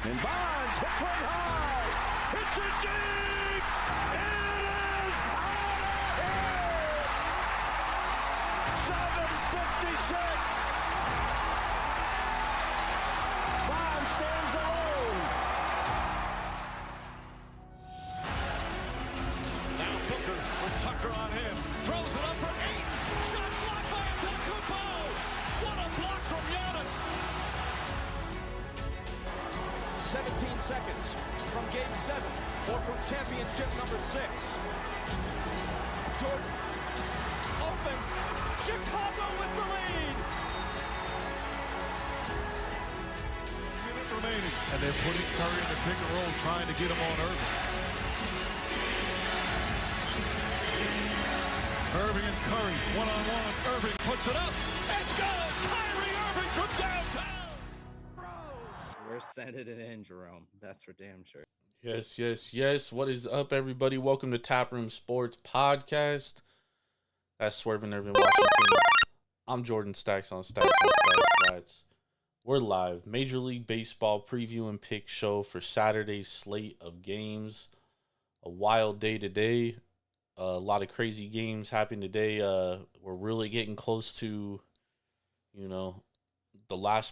And Bonds hits one high. Hits it deep. It is out of here. 7:56. Bonds stands alone. Now Booker with Tucker on him. Throws it up for 8. Shot blocked by Antetokounmpo. What a block from Giannis. 17 seconds from Game 7 or from championship number 6. Jordan, open, Chicago with the lead. Minute remaining. And they're putting Curry in the pick and roll, trying to get him on Ervin. Ervin and Curry, one-on-one. Ervin puts it up. It's good! Kyrie Irving from downtown! We're sending it in, Jerome. That's for damn sure. Yes. What is up, everybody? Welcome to Taproom Sports Podcast. That's Swerving Ervin Washington. I'm Jordan Stacks on Stacks on Stats. We're live. Major League Baseball preview and pick show for Saturday's slate of games. A wild day today. A lot of crazy games happening today. We're really getting close to, the last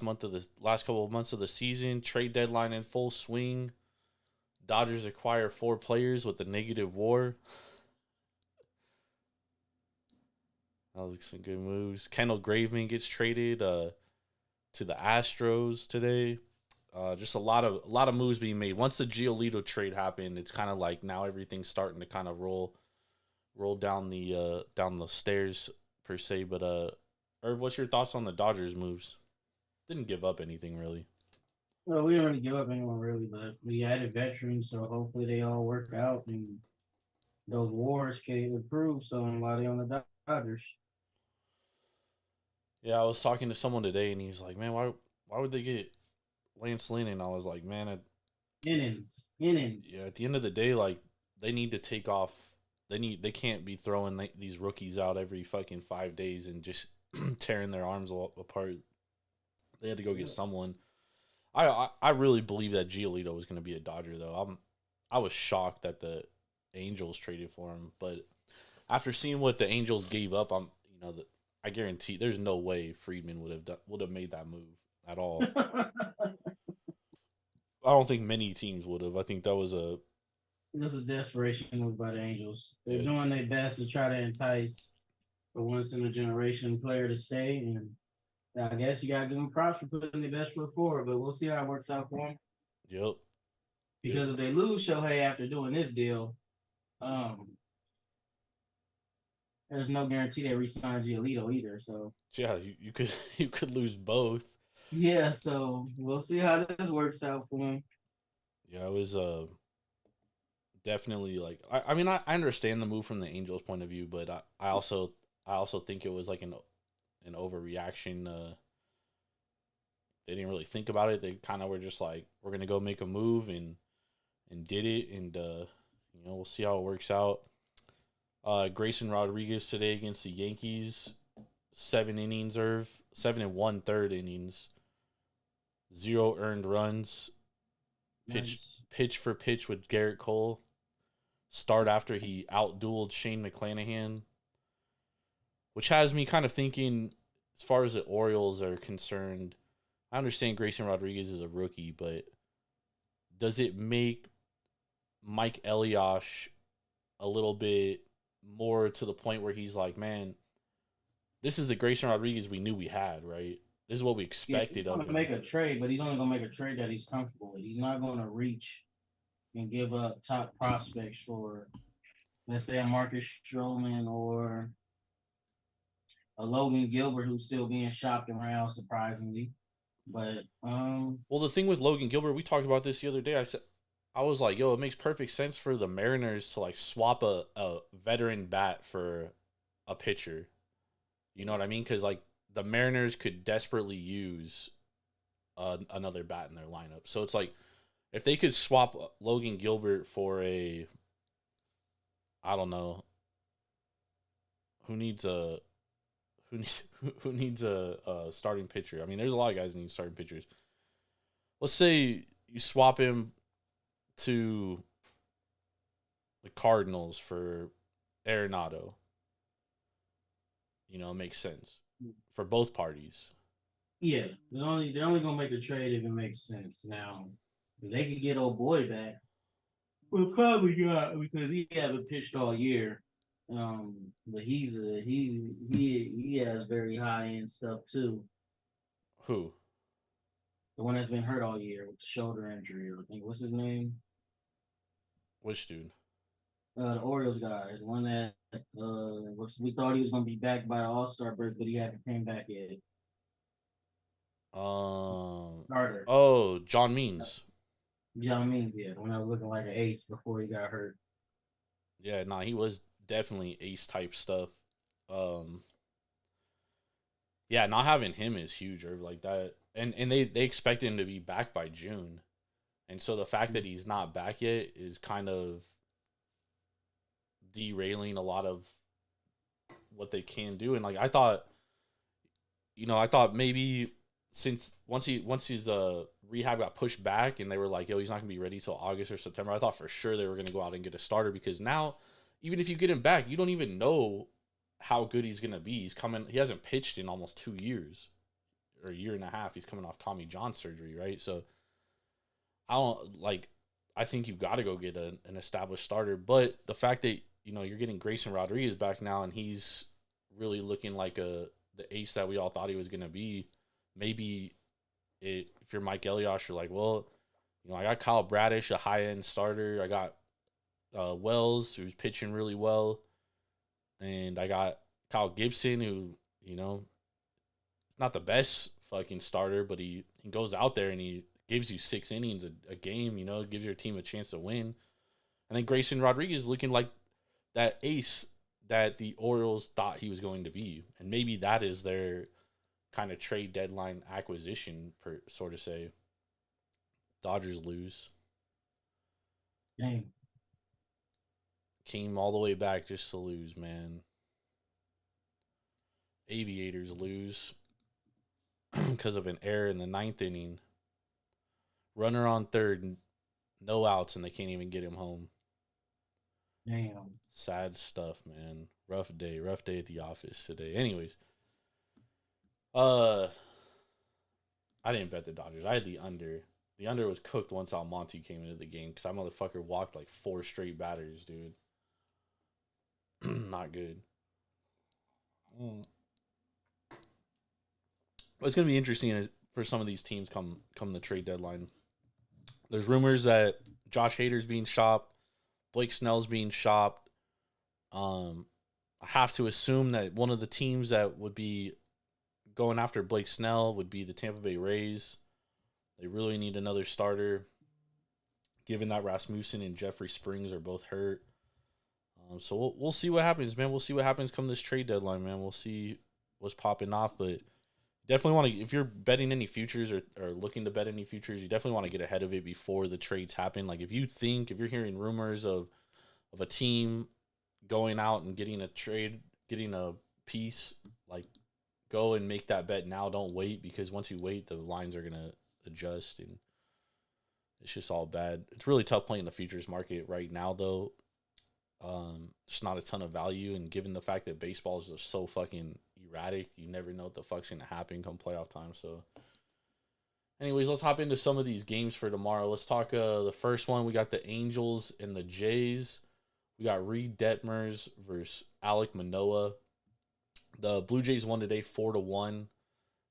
couple of months of the season. Trade deadline in full swing. Dodgers acquire 4 players with a negative WAR. That was some good moves. Kendall Graveman gets traded to the Astros today. Just a lot of moves being made. Once the Giolito trade happened, it's kind of like now everything's starting to kind of roll down the stairs per se. But Irv, what's your thoughts on the Dodgers moves? Didn't give up anything really. Well, we didn't really give up anyone really, but we added veterans, so hopefully they all work out and those wars can improve some while they're on the Dodgers. Yeah, I was talking to someone today, and he's like, "Man, why would they get Lance Lynn?" And I was like, "Man, Innings. Yeah, at the end of the day, like they need to take off. They can't be throwing these rookies out every fucking 5 days and just tearing their arms apart. They had to go get someone. I really believe that Giolito was going to be a Dodger though. I was shocked that the Angels traded for him, but after seeing what the Angels gave up, I guarantee there's no way Friedman would have made that move at all. I don't think many teams would have. I think that was a desperation move by the Angels. They're Yeah. doing their best to try to entice a once-in-a-generation player to stay, and I guess you got to give them props for putting their best foot forward, but we'll see how it works out for them. Yep. Because if they lose Shohei after doing this deal, there's no guarantee they re-sign Giolito either. So Yeah, you could lose both. yeah, so we'll see how this works out for them. Yeah, it was definitely like I mean I understand the move from the Angels' point of view, but I also think it was like an overreaction. They didn't really think about it. They kind of were just like, we're gonna go make a move and did it, and we'll see how it works out. Grayson Rodriguez today against the Yankees, 7 innings, 7 1/3 innings, 0 earned runs, pitch for pitch with Garrett Cole. Start after he outdueled Shane McClanahan, which has me kind of thinking, as far as the Orioles are concerned, I understand Grayson Rodriguez is a rookie, but does it make Mike Elias a little bit more to the point where he's like, man, this is the Grayson Rodriguez we knew we had, right? This is what we expected of him. He's going to make a trade, but he's only going to make a trade that he's comfortable with. He's not going to reach and give up top prospects for, let's say, a Marcus Stroman or a Logan Gilbert who's still being shopped around, surprisingly. But well, the thing with Logan Gilbert, we talked about this the other day. I was like, yo, it makes perfect sense for the Mariners to like swap a veteran bat for a pitcher. You know what I mean? Because like the Mariners could desperately use another bat in their lineup. So it's like if they could swap Logan Gilbert for I don't know, who needs a starting pitcher? I mean, there's a lot of guys that need starting pitchers. Let's say you swap him to the Cardinals for Arenado. It makes sense for both parties. Yeah, they're only gonna make a trade if it makes sense. Now, if they could get old boy back, we'll probably not because he haven't pitched all year. But he has very high end stuff too. Who? The one that's been hurt all year with the shoulder injury. I think what's his name? Which dude? The Orioles guy, the one that we thought he was gonna be back by the All-Star break, but he haven't came back yet. Carter. Oh, John Means. John Means, yeah, the one that was looking like an ace before he got hurt. Yeah, he was definitely ace type stuff. Yeah, not having him is huge, or like that. And they expect him to be back by June. And so the fact that he's not back yet is kind of derailing a lot of what they can do. And like I thought maybe since once his rehab got pushed back and they were like, yo, he's not gonna be ready till August or September, I thought for sure they were gonna go out and get a starter, because now even if you get him back, you don't even know how good he's gonna be. He hasn't pitched in almost 2 years or a year and a half. He's coming off Tommy John surgery, right? So I think you've got to go get an established starter. But the fact that you're getting Grayson Rodriguez back now and he's really looking like the ace that we all thought he was going to be, maybe if you're Mike Elias, you're like, well, I got Kyle Bradish, a high-end starter. I got Wells, who's pitching really well. And I got Kyle Gibson, who, it's not the best fucking starter, but he goes out there and he gives you 6 innings a game, gives your team a chance to win. And then Grayson Rodriguez looking like that ace that the Orioles thought he was going to be. And maybe that is their kind of trade deadline acquisition, per sort of say. Dodgers lose. Dang. Came all the way back just to lose, man. Aviators lose because of an error in the 9th inning. Runner on third, no outs, and they can't even get him home. Damn. Sad stuff, man. Rough day at the office today. Anyways, I didn't bet the Dodgers. I had the under. The under was cooked once Almonte came into the game because that motherfucker walked like 4 straight batters, dude. Not good. It's going to be interesting for some of these teams come the trade deadline. There's rumors that Josh Hader's being shopped, Blake Snell's being shopped. I have to assume that one of the teams that would be going after Blake Snell would be the Tampa Bay Rays. They really need another starter, given that Rasmussen and Jeffrey Springs are both hurt. So we'll see what happens, man. We'll see what happens come this trade deadline, man. We'll see what's popping off, but definitely want to, if you're betting any futures or looking to bet any futures, you definitely want to get ahead of it before the trades happen. Like if you're hearing rumors of a team going out and getting a trade, getting a piece, like go and make that bet now. Don't wait, because once you wait, the lines are going to adjust and it's just all bad. It's really tough playing the futures market right now, though. There's not a ton of value, and given the fact that baseball is just so fucking erratic, you never know what the fuck's gonna happen come playoff time. So anyways, let's hop into some of these games for tomorrow. Let's talk the first one. We got the Angels and the Jays. We got Reed Detmers versus Alek Manoah. The Blue Jays won today 4-1.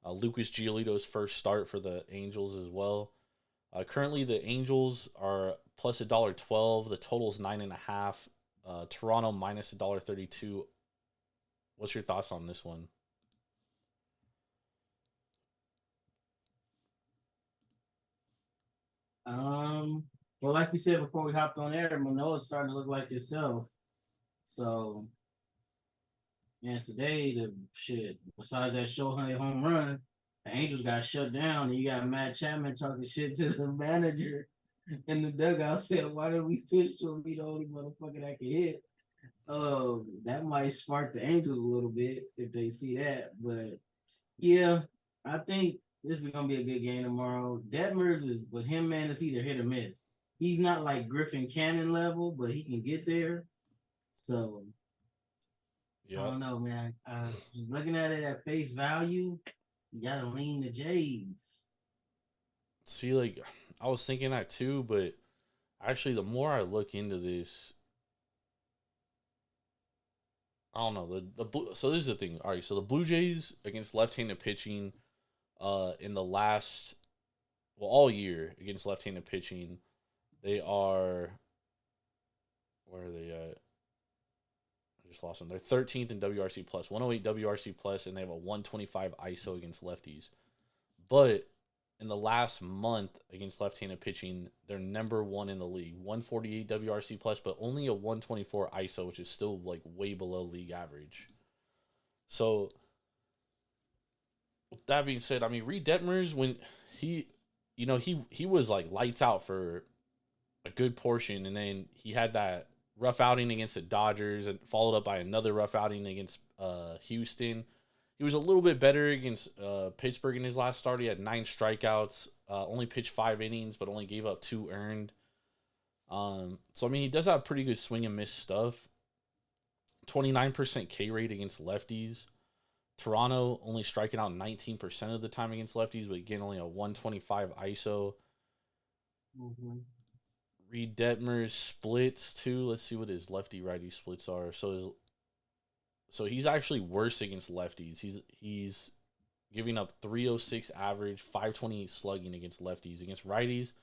Lucas Giolito's first start for the Angels as well. Currently the Angels are plus $1.12. The total's 9.5. Toronto minus $1.32. What's your thoughts on this one? Well, like we said before we hopped on air, Manoah's starting to look like himself. So, and today, the shit, besides that Shohei home run, the Angels got shut down, and you got Matt Chapman talking shit to the manager in the dugout, saying, "Why did we pitch to him? He the only motherfucker that can hit." That might spark the Angels a little bit if they see that. But yeah, I think This is gonna be a good game tomorrow. Detmers is with him, man. It's either hit or miss. He's not like Griffin Cannon level, but he can get there. So I don't know, man. Just looking at it at face value, you gotta lean the Jays. See, like, I was thinking that too, but actually, the more I look into this, I don't know. So this is the thing. All right, so the Blue Jays against left-handed pitching, in the last, well, all year against left-handed pitching, they are, where are they at? I just lost them. They're 13th in WRC plus, 108 WRC plus, and they have a 125 ISO against lefties. But in the last month against left-handed pitching, they're number one in the league, 148 WRC plus, but only a 124 ISO, which is still like way below league average. So with that being said, I mean, Reed Detmers, when he was like lights out for a good portion, and then he had that rough outing against the Dodgers and followed up by another rough outing against Houston. He was a little bit better against Pittsburgh in his last start. He had 9 strikeouts, only pitched 5 innings, but only gave up 2 earned. So, I mean, he does have pretty good swing and miss stuff. 29% K rate against lefties. Toronto only striking out 19% of the time against lefties, but again, only a 125 ISO. Mm-hmm. Reed Detmers splits too. Let's see what his lefty-righty splits are. So he's actually worse against lefties. He's giving up 306 average, 520 slugging against lefties. Against righties,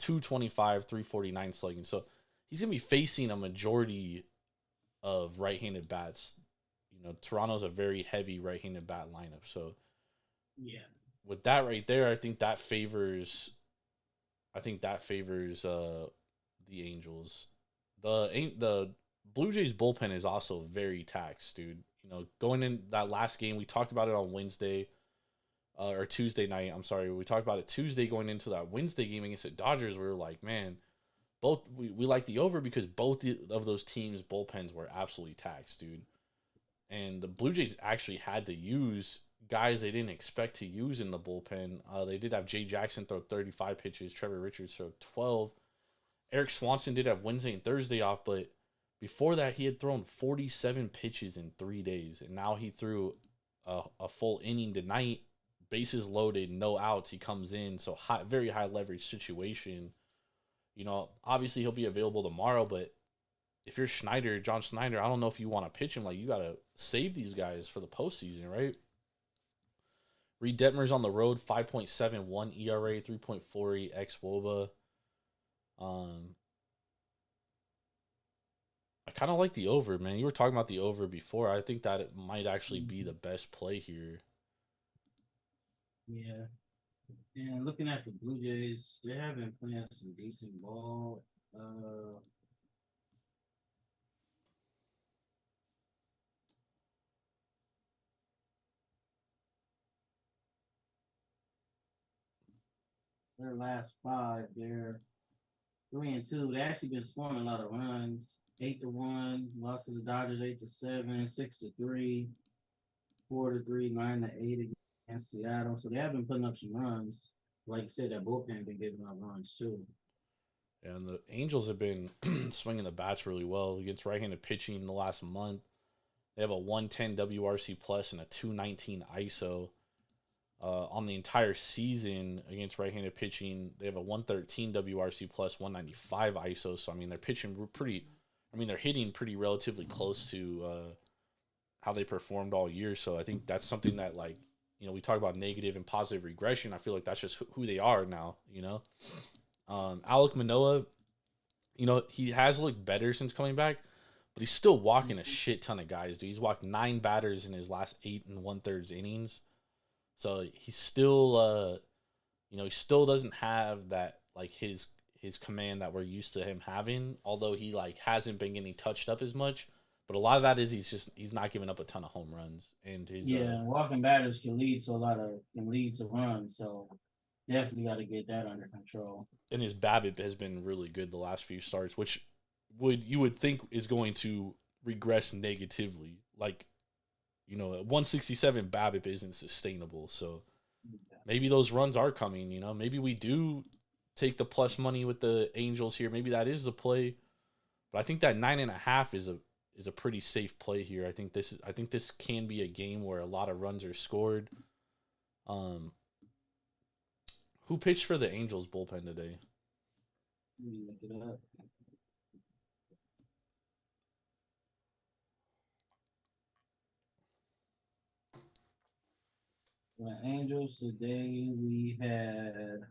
225, 349 slugging. So he's gonna be facing a majority of right-handed bats. You know, Toronto's a very heavy right-handed bat lineup. So yeah, with that right there, I think that favors the Angels. The Blue Jays bullpen is also very taxed, dude. You know, going in that last game, we talked about it on Wednesday, or Tuesday night. I'm sorry, we talked about it Tuesday going into that Wednesday game against the Dodgers. We were like, man, we like the over because both of those teams' bullpens were absolutely taxed, dude. And the Blue Jays actually had to use guys they didn't expect to use in the bullpen. They did have Jay Jackson throw 35 pitches, Trevor Richards throw 12. Eric Swanson did have Wednesday and Thursday off, but before that, he had thrown 47 pitches in 3 days, and now he threw a full inning tonight, bases loaded, no outs. He comes in, so very high leverage situation. You know, obviously he'll be available tomorrow, but if you're John Schneider, I don't know if you want to pitch him. Like, you got to save these guys for the postseason, right? Reed Detmers on the road, 5.71 ERA, 3.48 xWOBA. I kind of like the over, man. You were talking about the over before. I think that it might actually be the best play here. Yeah. And looking at the Blue Jays, they have been playing some decent ball. Their last 5, they're 3-2. They actually been scoring a lot of runs. 8-1, lost to the Dodgers 8-7, 6-3, 4-3, 9-8 against Seattle. So they have been putting up some runs. Like you said, that bullpen been giving up runs too. And the Angels have been swinging the bats really well against right-handed pitching in the last month. They have a 110 WRC plus and a 219 ISO. On the entire season against right-handed pitching, they have a 113 WRC plus, 195 ISO. So, I mean, they're they're hitting pretty relatively close to how they performed all year. So I think that's something that, like, you know, we talk about negative and positive regression. I feel like that's just who they are now, you know. Alek Manoah, you know, he has looked better since coming back, but he's still walking a shit ton of guys, dude. He's walked 9 batters in his last 8 1/3 innings. So he's still, he still doesn't have that, like, his command that we're used to him having, although he, like, hasn't been getting touched up as much. But a lot of that is he's not giving up a ton of home runs. And his walking batters can lead to runs, so definitely got to get that under control. And his BABIP has been really good the last few starts, which you would think is going to regress negatively. Like, you know, 167 BABIP isn't sustainable. So maybe those runs are coming. You know, maybe we do take the plus money with the Angels here. Maybe that is the play. But I think that 9.5 is a pretty safe play here. I think this can be a game where a lot of runs are scored. Who pitched for the Angels bullpen today? Let me look it up. The Angels today, we had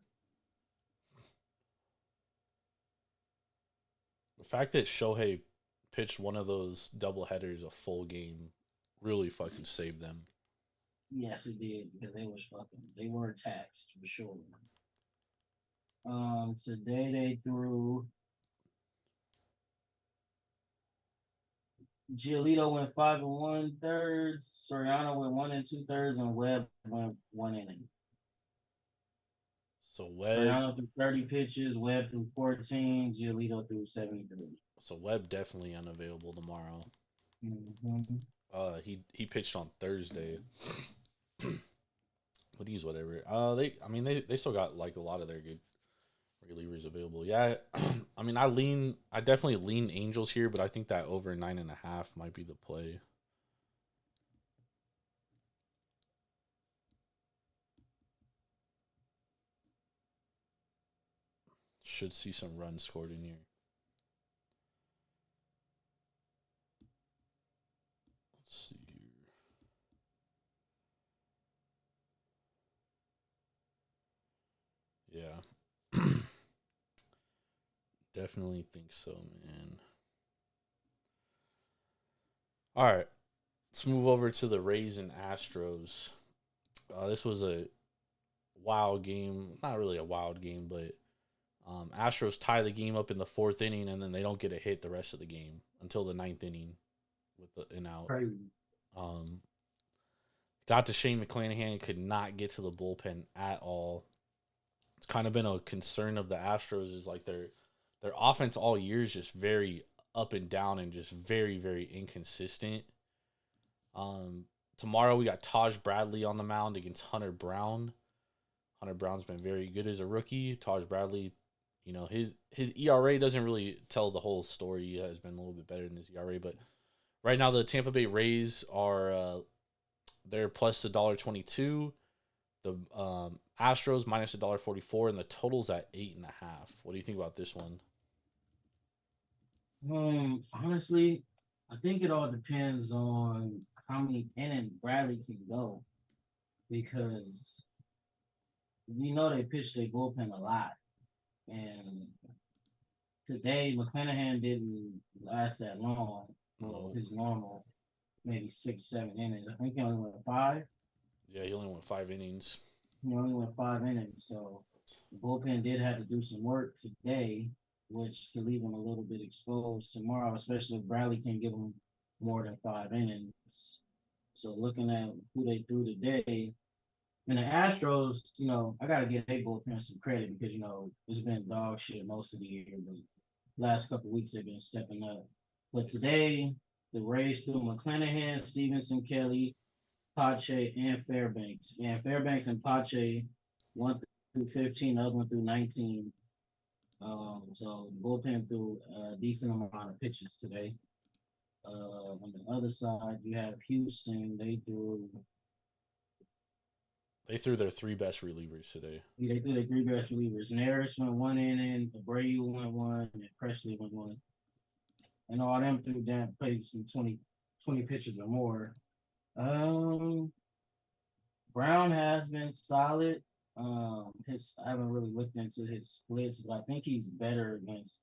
The fact that Shohei pitched one of those double headers a full game really fucking saved them. yes, it did because they were taxed for sure. Today they threw Giolito went 5 1/3, Soriano went 1 2/3, and Webb went 1 inning. So Webb, Soriano threw 30 pitches, Webb threw 14, Giolito threw 73. Webb definitely unavailable tomorrow. Mm-hmm. He pitched on Thursday. But he's whatever. They still got like a lot of their good relievers available. Yeah, I definitely lean Angels here, but I think that over 9.5 might be the play. Should see some runs scored in here. Let's see here. Yeah. Definitely think so, man. All right. Let's move over to the Rays and Astros. This was a wild game. Not really a wild game, but Astros tie the game up in the 4th inning, and then they don't get a hit the rest of the game until the 9th inning with an out. Crazy. Got to Shane McClanahan, could not get to the bullpen at all. It's kind of been a concern of the Astros is like their offense all year is just very up and down and just very, very inconsistent. Tomorrow we got Taj Bradley on the mound against Hunter Brown. Hunter Brown's been very good as a rookie. Taj Bradley, you know, his ERA doesn't really tell the whole story. He has been a little bit better than his ERA, but right now the Tampa Bay Rays are they're plus $1.22. The Astros minus $1.44, and the total's at 8.5. What do you think about this one? Honestly, I think it all depends on how many innings Bradley can go, because we know they pitched their bullpen a lot, and today McClanahan didn't last that long. Well, his normal maybe 6-7 innings. I think he only went 5. Yeah, he only went 5 innings. He only went 5 innings, so the bullpen did have to do some work today, which could leave him a little bit exposed tomorrow, especially if Bradley can give him more than 5 innings. So looking at who they threw today, and the Astros, you know, I got to give their bullpen some credit because, you know, it's been dog shit most of the year, but last couple of weeks they've been stepping up. But today, the Rays threw McClanahan, Stevenson, Kelly, Pache, and Fairbanks. And Fairbanks and Pache, 1 through 15, the other one through 19. So the bullpen threw a decent amount of pitches today. On the other side, you have Houston. They threw their 3 best relievers today. Yeah, they threw their 3 best relievers. Neris went 1 inning, Abreu went 1, and Presley went 1. And all them threw down, played some 20 pitches or more. Brown has been solid. I haven't really looked into his splits, but I think he's better against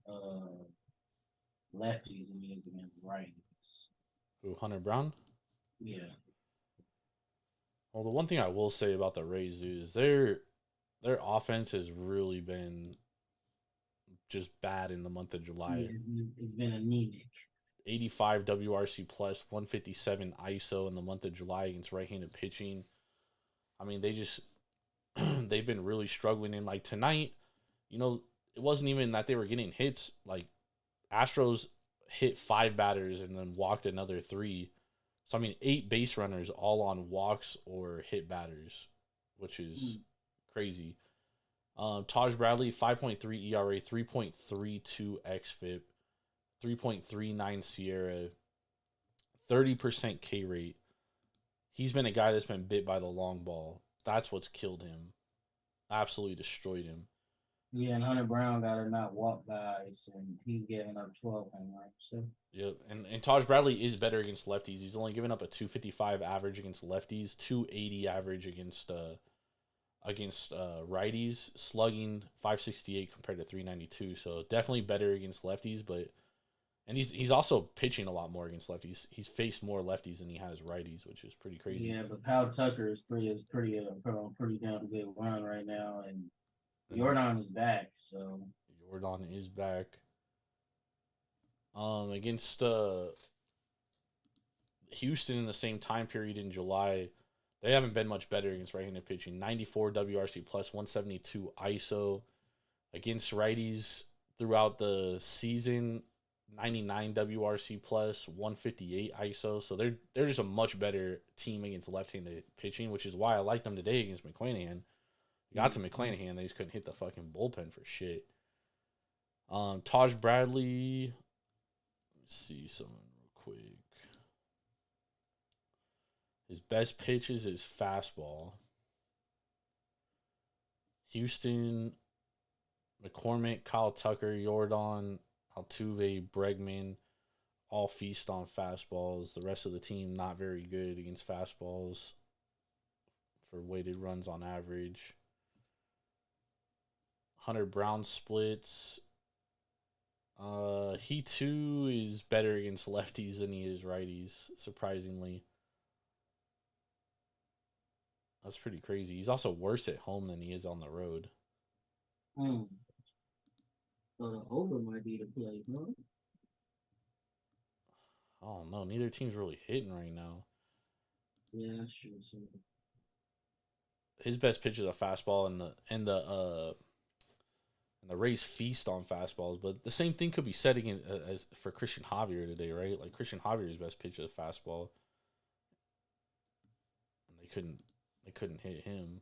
lefties than he is against righties. Who, Hunter Brown? Yeah. Well, the one thing I will say about the Rays is their offense has really been just bad in the month of July. It's been anemic. 85 WRC plus, 157 ISO in the month of July against right-handed pitching. I mean, they've been really struggling. And like tonight, you know, it wasn't even that they were getting hits. Like Astros hit 5 batters and then walked another 3. So I mean, 8 base runners all on walks or hit batters. which is crazy. Taj Bradley, 5.3 ERA, 3.32 xFIP, 3.39 Sierra, 30% K rate. He's been a guy that's been bit by the long ball. That's what's killed him. Absolutely destroyed him. Yeah, and Hunter Brown got to not walk guys, and he's getting up 12 and so. Yep, and Taj Bradley is better against lefties. He's only given up a 255 average against lefties, 280 average against righties, slugging 568 compared to 392. So definitely better against lefties, and he's also pitching a lot more against lefties. He's faced more lefties than he has righties, which is pretty crazy. Yeah, but Kyle Tucker is pretty damn good run right now, and Jordan is back. So Jordan is back. Against Houston in the same time period in July, they haven't been much better against right-handed pitching. 94 WRC plus, 172 ISO. Against righties throughout the season, 99 WRC plus, 158 ISO. So they're just a much better team against left-handed pitching, which is why I liked them today against McClanahan. Got to McClanahan, they just couldn't hit the fucking bullpen for shit. Taj Bradley, let me see something real quick. His best pitches is fastball. Houston, McCormick, Kyle Tucker, Jordan, Altuve, Bregman, all feast on fastballs. The rest of the team not very good against fastballs for weighted runs on average. Hunter Brown splits. He too is better against lefties than he is righties, surprisingly. That's pretty crazy. He's also worse at home than he is on the road. So the over might be the play, huh? I don't know. Neither team's really hitting right now. Yeah, that's true. So. His best pitch is a fastball, and the Rays feast on fastballs. But the same thing could be said again as for Christian Javier today, right? Like Christian Javier's best pitch is a fastball, and they couldn't hit him.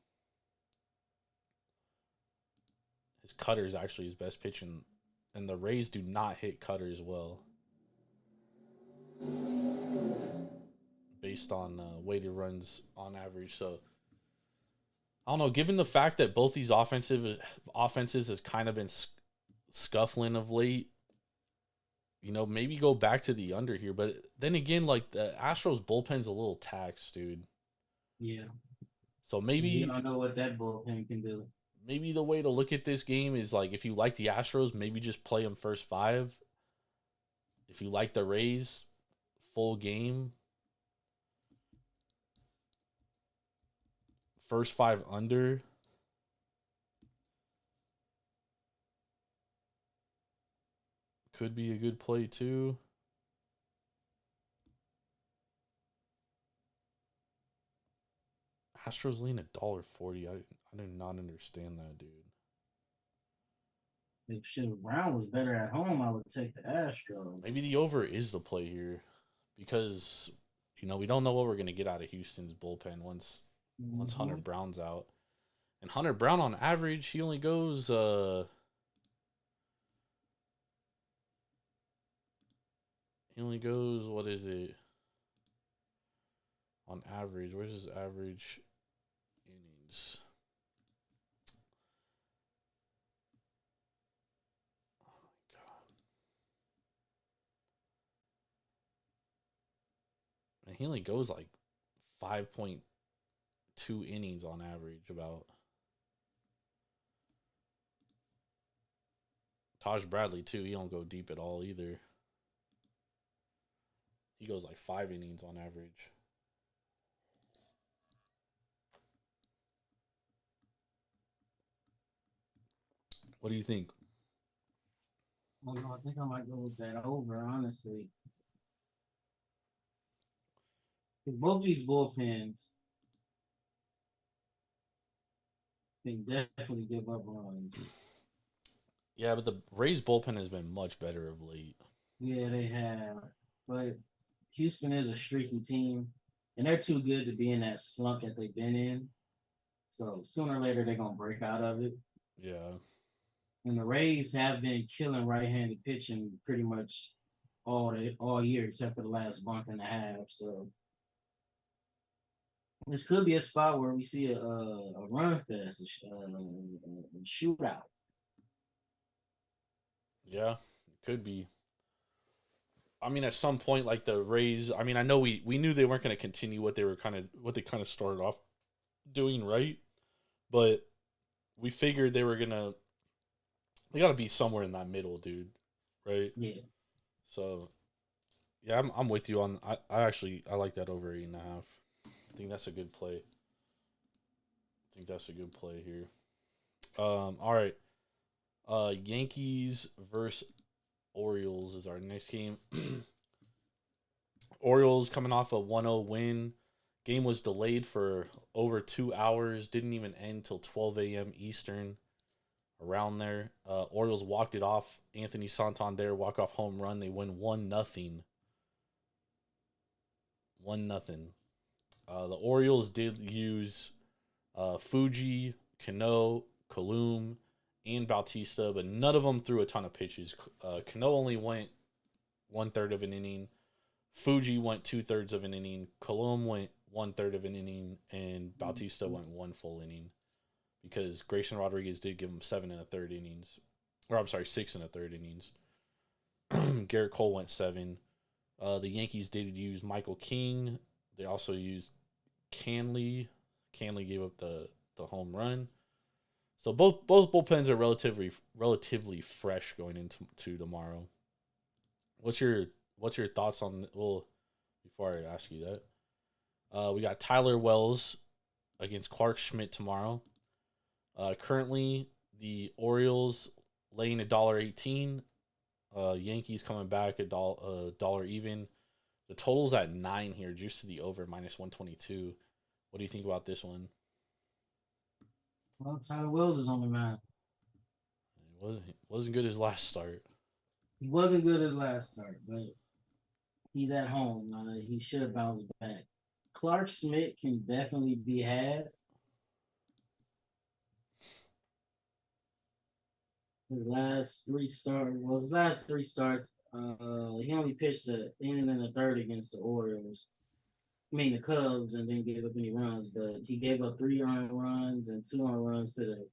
His cutter is actually his best pitch, and the Rays do not hit cutters well. Based on weighted runs on average. So, I don't know. Given the fact that both these offenses has kind of been scuffling of late, maybe go back to the under here. But then again, like the Astros bullpen's a little taxed, dude. Yeah. So maybe you don't know what that bullpen can do. Maybe the way to look at this game is like if you like the Astros, maybe just play them first 5. If you like the Rays, full game. First 5 under. Could be a good play too. Astros lean $1.40. I do not understand that, dude. If Brown was better at home, I would take the Astros. Maybe the over is the play here because, we don't know what we're going to get out of Houston's bullpen once Hunter Brown's out. And Hunter Brown, on average, he only goes what is it? On average, where's his average innings? Oh my God. And he only goes like 5.2 innings on average about. Taj Bradley too, he don't go deep at all either. He goes like 5 innings on average. What do you think? I think I might go with that over, honestly. Both these bullpens can definitely give up runs. Yeah, but the Rays bullpen has been much better of late. Yeah, they have. But Houston is a streaky team, and they're too good to be in that slump that they've been in. So sooner or later they're gonna break out of it. Yeah. And the Rays have been killing right-handed pitching pretty much all year except for the last month and a half. So this could be a spot where we see a run fest, a shootout. Yeah. It could be. I mean, at some point, like the Rays. I mean, I know we knew they weren't going to continue what they kind of started off doing, right? But we figured they were gonna. They got to be somewhere in that middle, dude. Right? Yeah. So, yeah, I'm with you on. I like that over 8.5. I think that's a good play. Here. All right. Yankees versus Orioles is our next game. Orioles coming off a 1-0 win. Game was delayed for over 2 hours. Didn't even end till 12 a.m. Eastern. Around there, Orioles walked it off. Anthony Santander walk-off home run. They win 1-0. 1-0. The Orioles did use Fuji, Cano, Kalum, and Bautista, but none of them threw a ton of pitches. Cano only went 1/3 of an inning. Fuji went 2/3 of an inning. Kalum went 1/3 of an inning, and Bautista went 1 full inning because Grayson Rodriguez did give him 7 1/3 innings. Or I'm sorry, 6 1/3 innings. Garrett Cole went 7. The Yankees did use Michael King. They also used Canley. Canley gave up the home run. So both bullpens are relatively fresh going into tomorrow. What's your thoughts on? Well, before I ask you that, we got Tyler Wells against Clark Schmidt tomorrow. Currently, the Orioles laying $1.18. Yankees coming back $1 even. The total's at 9 here, juice to the over -122. What do you think about this one? Well, Tyler Wells is on the mound. Wasn't good his last start. He wasn't good his last start, but he's at home. He should have bounced back. Clark Schmidt can definitely be had. His last three starts, he only pitched an inning and a third against the Orioles. I mean the Cubs, and didn't give up any runs, but he gave up 3 earned runs and 2 earned runs to the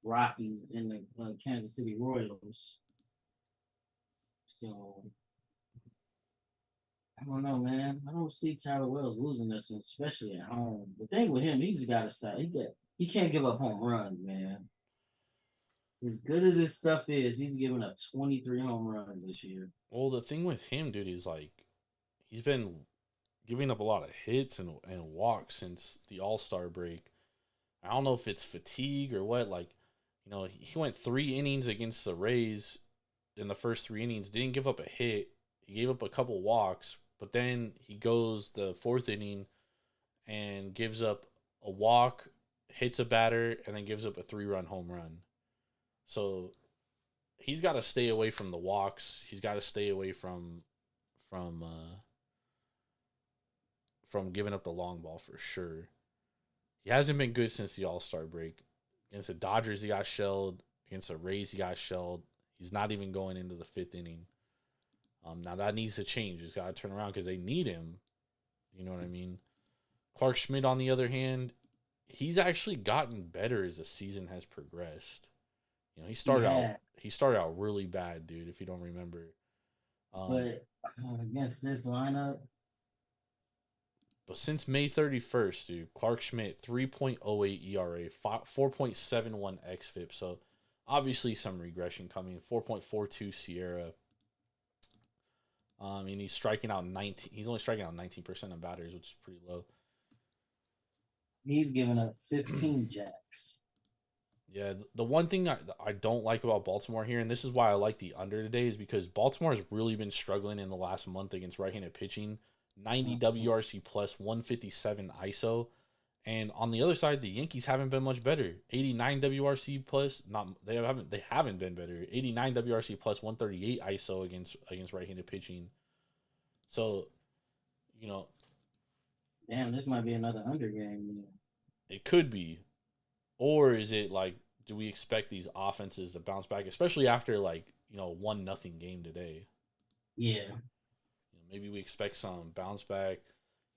Rockies and the Kansas City Royals. So I don't know, man. I don't see Tyler Wells losing this one, especially at home. The thing with him, he's just got to stop. He can't give up home runs, man. As good as his stuff is, he's given up 23 home runs this year. Well, the thing with him, dude, is like he's been giving up a lot of hits and walks since the All-Star break. I don't know if it's fatigue or what. Like, he went 3 innings against the Rays in the first 3 innings, didn't give up a hit. He gave up a couple walks, but then he goes the 4th inning and gives up a walk, hits a batter, and then gives up a 3-run home run. So he's got to stay away from the walks. He's got to stay away from giving up the long ball for sure. He hasn't been good since the All-Star break. Against the Dodgers, he got shelled. Against the Rays, he got shelled. He's not even going into the 5th inning. Now that needs to change. He's got to turn around because they need him. You know what I mean? Clark Schmidt, on the other hand, he's actually gotten better as the season has progressed. He started out really bad, dude, if you don't remember. But against this lineup. But since May 31st, dude, Clark Schmidt, 3.08 ERA, 4.71 xFIP. So obviously some regression coming. 4.42 Sierra. And he's striking out 19. He's only striking out 19% of batters, which is pretty low. He's given up 15 jacks. Yeah, the one thing I don't like about Baltimore here, and this is why I like the under today, is because Baltimore has really been struggling in the last month against right-handed pitching. 90 WRC plus, 157 ISO. And on the other side, the Yankees haven't been much better. 89 WRC plus, they haven't been better. 89 WRC plus, 138 ISO against right-handed pitching. So, Damn, this might be another under game. It could be. Or is it like, do we expect these offenses to bounce back, especially after like, 1-0 game today? Yeah. Maybe we expect some bounce back.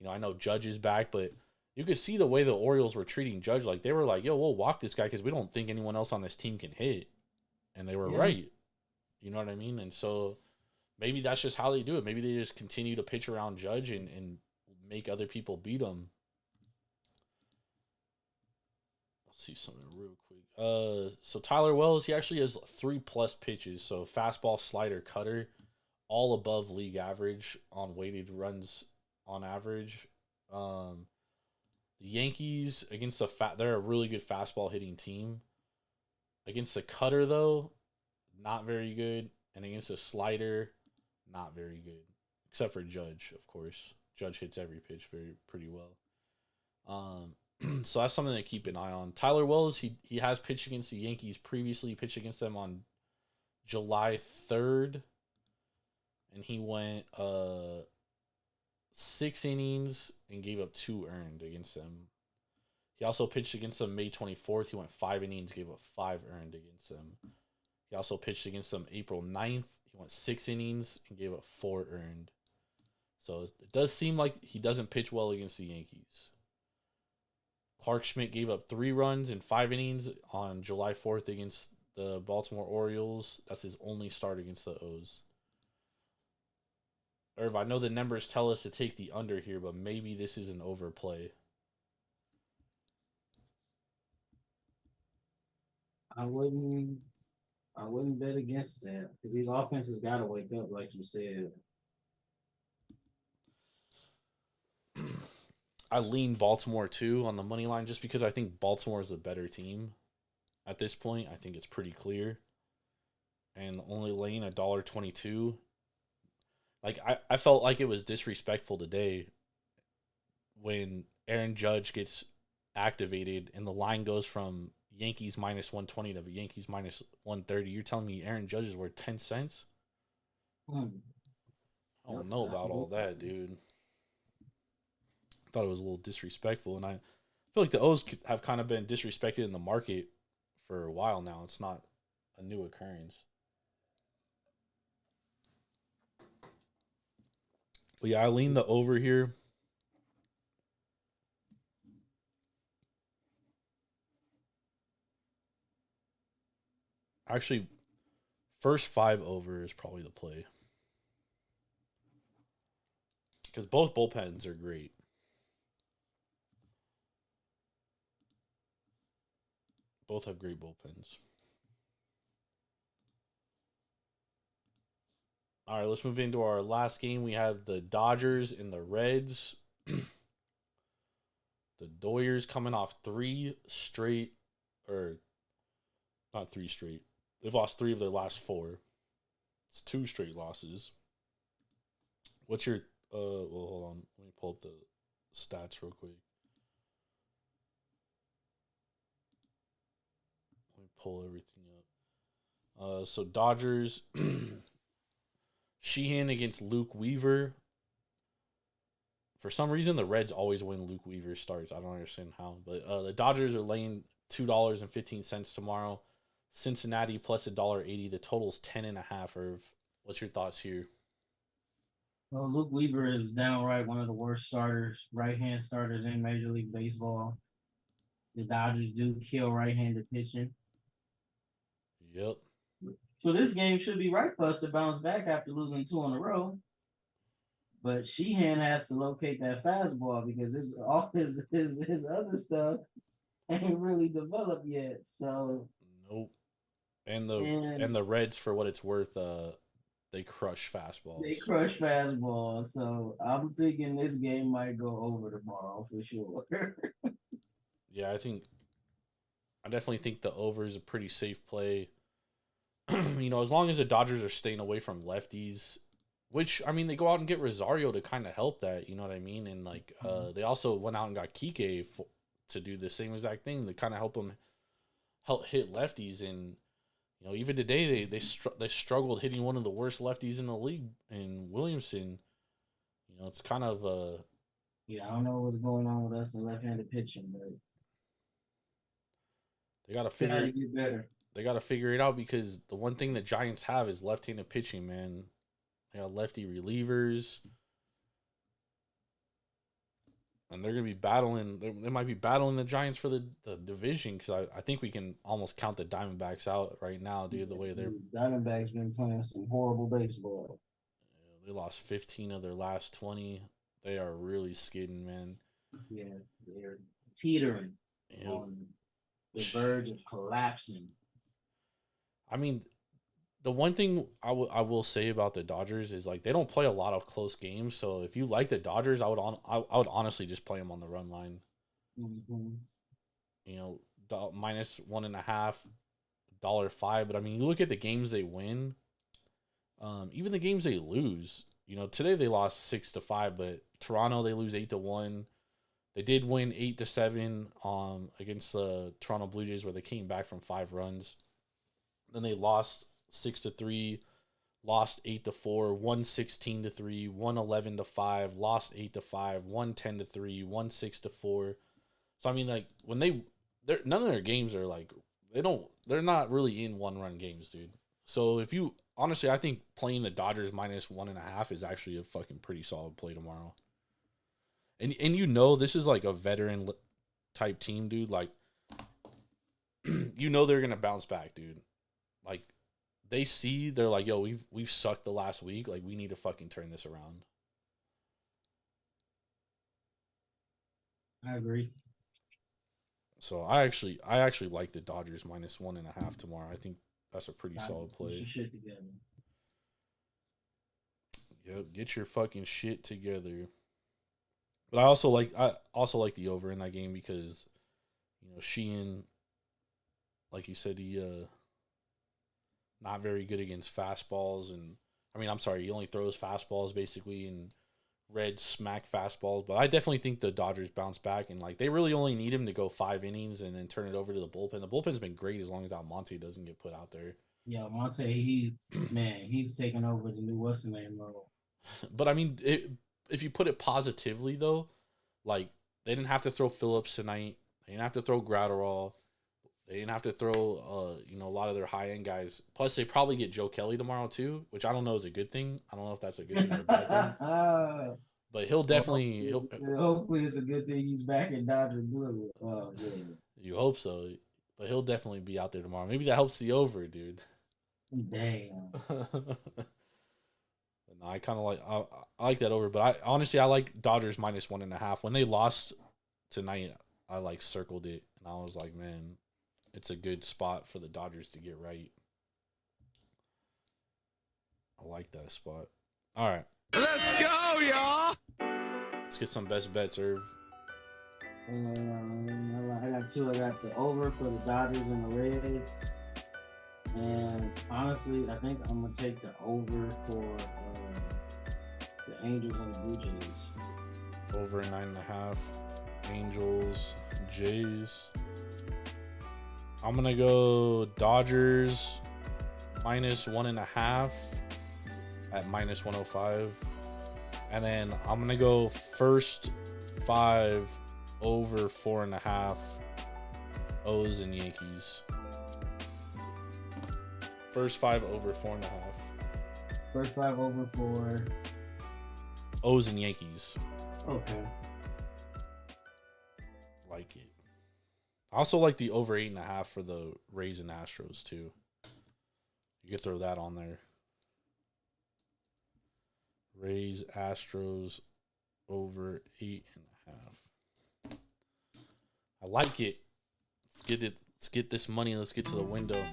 I know Judge is back, but you could see the way the Orioles were treating Judge. Like they were like, yo, we'll walk this guy because we don't think anyone else on this team can hit. And they were right. You know what I mean? And so maybe that's just how they do it. Maybe they just continue to pitch around Judge and make other people beat him. Let's see something real quick. So Tyler Wells, he actually has 3+ pitches. So fastball, slider, cutter, all above league average on weighted runs on average. The Yankees against they're a really good fastball hitting team. Against the cutter though, not very good, and against the slider, not very good. Except for Judge, of course. Judge hits every pitch pretty well. So that's something to keep an eye on. Tyler Wells, he has pitched against the Yankees previously. He pitched against them on July 3rd, and he went 6 innings and gave up 2 earned against them. He also pitched against them May 24th. He went 5 innings, gave up 5 earned against them. He also pitched against them April 9th. He went 6 innings and gave up 4 earned. So it does seem like he doesn't pitch well against the Yankees. Clark Schmidt gave up 3 runs in 5 innings on July 4th against the Baltimore Orioles. That's his only start against the O's. Irv, I know the numbers tell us to take the under here, but maybe this is an overplay. I wouldn't bet against that because these offenses got to wake up, like you said. I lean Baltimore too on the money line just because I think Baltimore is a better team at this point. I think it's pretty clear. And only laying $1.22. Like I felt like it was disrespectful today when Aaron Judge gets activated and the line goes from Yankees -120 to Yankees -130. You're telling me Aaron Judge is worth 10 cents? I don't know about all that, dude. I thought it was a little disrespectful, and I feel like the O's have kind of been disrespected in the market for a while now. It's not a new occurrence. But yeah, I lean the over here. Actually, first 5 over is probably the play. Because both bullpens are great. Both have great bullpens. All right, let's move into our last game. We have the Dodgers and the Reds. The Doyers coming off 3 straight, or not 3 straight. They've lost 3 of their last 4. It's 2 straight losses. What's your, well, hold on. Let me pull up the stats real quick. Let me pull everything up. So Dodgers, Sheehan against Luke Weaver. For some reason, the Reds always win Luke Weaver starts. I don't understand how. But the Dodgers are laying $2.15 tomorrow. Cincinnati plus $1.80. The total's 10.5. Irv, what's your thoughts here? Well, Luke Weaver is downright one of the worst starters, right-hand starters in Major League Baseball. The Dodgers do kill right-handed pitching. Yep. So this game should be right for us to bounce back after losing 2 in a row. But Sheehan has to locate that fastball because all his other stuff ain't really developed yet. So nope. And the Reds, for what it's worth, they crush fastballs. So I'm thinking this game might go over tomorrow for sure. Yeah, I definitely think the over is a pretty safe play. As long as the Dodgers are staying away from lefties, which, I mean, they go out and get Rosario to kind of help that, you know what I mean? And, they also went out and got Kike to do the same exact thing to kind of help hit lefties. And, even today they struggled hitting one of the worst lefties in the league in Williamson. It's kind of yeah, I don't know what's going on with us in left-handed pitching, but They got to They gotta figure. get better. They got to figure it out because the one thing the Giants have is left-handed pitching. Man, they got lefty relievers. And they're going to be battling. They might be battling the Giants for the division because I think we can almost count the Diamondbacks out right now, dude. The way they're. Diamondbacks been playing some horrible baseball. They lost 15 of their last 20. They are really skidding, man. Yeah, they're teetering on the verge of collapsing. I mean, the one thing I will say about the Dodgers is like they don't play a lot of close games. So if you like the Dodgers, I would honestly just play them on the run line. Mm-hmm. You know, minus $1.5, $1.05. But I mean, you look at the games they win. Even the games they lose. You know, today they lost 6-5, but Toronto they lose 8-1. They did win 8-7 against the Toronto Blue Jays where they came back from 5 runs. Then they lost 6-3, lost 8-4, won 16-3, won 11-5, lost 8-5, won 10-3, won 6-4. So I mean, like when none of their games are like they're not really in 1-run games, dude. So if you honestly, I think playing the Dodgers minus 1.5 is actually a fucking pretty solid play tomorrow. And you know this is like a veteran type team, dude. Like you know they're gonna bounce back, dude. Like they're like, yo, we've sucked the last week. Like we need to fucking turn this around. I agree. So I actually like the Dodgers minus 1.5 tomorrow. I think that's a pretty solid play. Get your shit together. Yep, get your fucking shit together. But I also like the over in that game because, you know, Sheehan, like you said, he not very good against fastballs, and I mean, I'm sorry, he only throws fastballs basically and red smack fastballs. But I definitely think the Dodgers bounce back, and like they really only need him to go 5 innings and then turn it over to the bullpen. The bullpen's been great as long as Almonte doesn't get put out there. Yeah, Monte, he's taking over the new what's the name role. But I mean, if you put it positively though, like they didn't have to throw Phillips tonight. They didn't have to throw Gratterall. They didn't have to throw, a lot of their high-end guys. Plus, they probably get Joe Kelly tomorrow, too, which I don't know is a good thing. I don't know if that's a good thing or a bad thing. But he'll definitely... Hopefully it's a good thing he's back in Dodger Blue. Yeah. You hope so. But he'll definitely be out there tomorrow. Maybe that helps the over, dude. Damn. No, I kind of like... I like that over. But I like Dodgers minus 1.5. When they lost tonight, I, circled it. And I was like, man... It's a good spot for the Dodgers to get right. I like that spot. All right. Let's go, y'all. Let's get some best bets, Irv. I got 2. I got the over for the Dodgers and the Reds. And honestly, I think I'm going to take the over for the Angels and the Blue Jays. Over 9.5. Angels, Jays. I'm going to go Dodgers minus 1.5 at minus 105. And then I'm going to go first 5 over 4.5 O's and Yankees. First 5 over 4.5. First 5 over 4. O's and Yankees. Okay. Like it. I also like the over 8.5 for the Rays and Astros too. You could throw that on there. Rays, Astros, over 8.5. I like it. Let's get this money. Let's get to the window.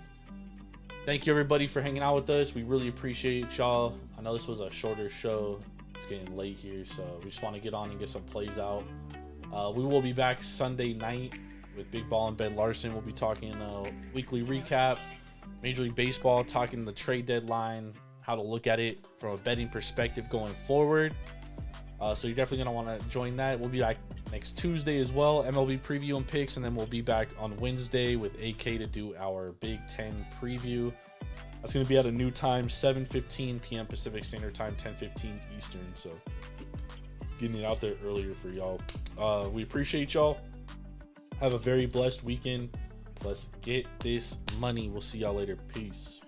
Thank you everybody for hanging out with us. We really appreciate y'all. I know this was a shorter show. It's getting late here, so we just want to get on and get some plays out. We will be back Sunday night with Big Ball and Ben Larson. We'll be talking weekly recap, Major League Baseball, talking the trade deadline, how to look at it from a betting perspective going forward. So you're definitely going to want to join that. We'll be back next Tuesday as well, MLB preview and picks, and then we'll be back on Wednesday with AK to do our Big Ten preview. That's going to be at a new time, 7:15 p.m. Pacific Standard Time, 10:15 Eastern. So getting it out there earlier for y'all. We appreciate y'all. Have a very blessed weekend. Let's get this money. We'll see y'all later. Peace.